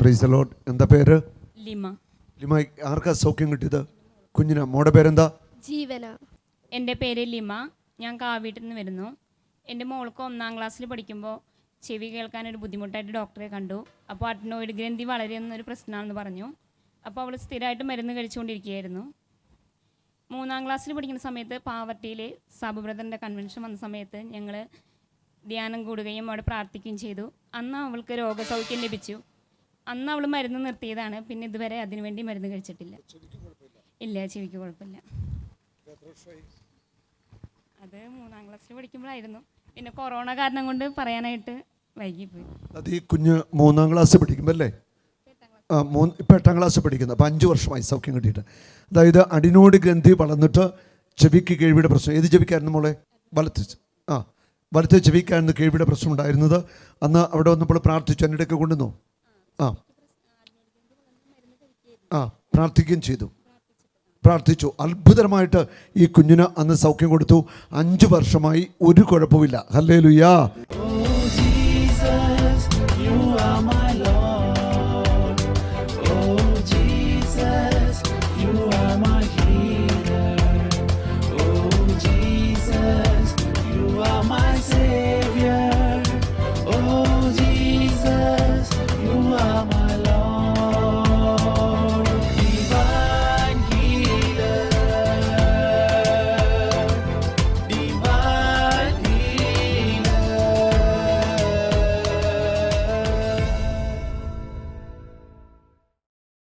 Praise the Lord. എന്താ പേര്? ലിമ. ലിമ, ആർക്കാ സൗഖ്യം കിട്ടിയത്? കുഞ്ഞിനാ. മോടെ പേരെന്താ? ജീവന. എൻ്റെ പേര് ലിമ. ഞാൻ കാവീട്ടിൽ നിന്ന് വരുന്നു. എൻ്റെ മോൾക്ക് 1ാം ക്ലാസ്സിൽ പഠിക്കുമ്പോൾ ചെവി കേൾക്കാനൊരു ബുദ്ധിമുട്ടായിട്ട് ഡോക്ടറെ കണ്ടു. അപ്പോൾ അഡ്നോയിഡ് ഗ്രന്ഥി വളരെയൊന്നൊരു പ്രശ്നമാണെന്ന് പറഞ്ഞു. അപ്പോൾ അവൾ സ്ഥിരമായിട്ട് മരുന്ന് കഴിച്ചുകൊണ്ടിരിക്കുകയായിരുന്നു. 3ാം ക്ലാസ്സിൽ പഠിക്കുന്ന സമയത്ത് പാവർട്ടിയിൽ സാബു ബ്രദറിൻ്റെ കൺവെൻഷൻ വന്ന സമയത്ത് ഞങ്ങൾ ധ്യാനം കൂടുകയും അവിടെ പ്രാർത്ഥിക്കുകയും ചെയ്തു. അന്ന് അവൾക്ക് രോഗസൗഖ്യം ലഭിച്ചു. അന്ന് അവൾ മരുന്ന് നിർത്തിയതാണ്. പിന്നെ ഇതുവരെ അതിനുവേണ്ടി മരുന്ന് കഴിച്ചിട്ടില്ല. ഇല്ല, ചെവിക്ക് കുഴപ്പമില്ല. അത് 3ാം ക്ലാസ്സിൽ പഠിക്കുമ്പോഴായിരുന്നു. പിന്നെ കൊറോണ കാരണം കൊണ്ട് പറയാനായിട്ട് വൈകിപ്പോയി. അത് ഈ കുഞ്ഞ് 3ാം ക്ലാസ് പഠിക്കുമ്പോൾ അല്ലേ? ഇപ്പം 8ാം ക്ലാസ് പഠിക്കുന്നത്. അപ്പോൾ 5 വർഷമായി സൗഖ്യം കിട്ടിയിട്ട്. അതായത് അഡിനോയിഡ് ഗ്രന്ഥി വളർന്നിട്ട് ചെവിക്ക് കേൾവിയുടെ പ്രശ്നം. ഏത് ചെവിക്കായിരുന്നു മോളെ? വലത്തെ ചെവിക്കായിരുന്നു കേൾവിയുടെ പ്രശ്നം ഉണ്ടായിരുന്നത്. അന്ന് അവിടെ വന്നപ്പോൾ പ്രാർത്ഥിച്ചു, എന്നിടയ്ക്ക് കൊണ്ടുവന്നു. പ്രാർത്ഥിക്കുകയും ചെയ്തു. പ്രാർത്ഥിച്ചു. അത്ഭുതമായിട്ട് ഈ കുഞ്ഞിന് അന്ന് സൗഖ്യം കൊടുത്തു. 5 വർഷമായി ഒരു കുഴപ്പമില്ല. ഹല്ലേലൂയ.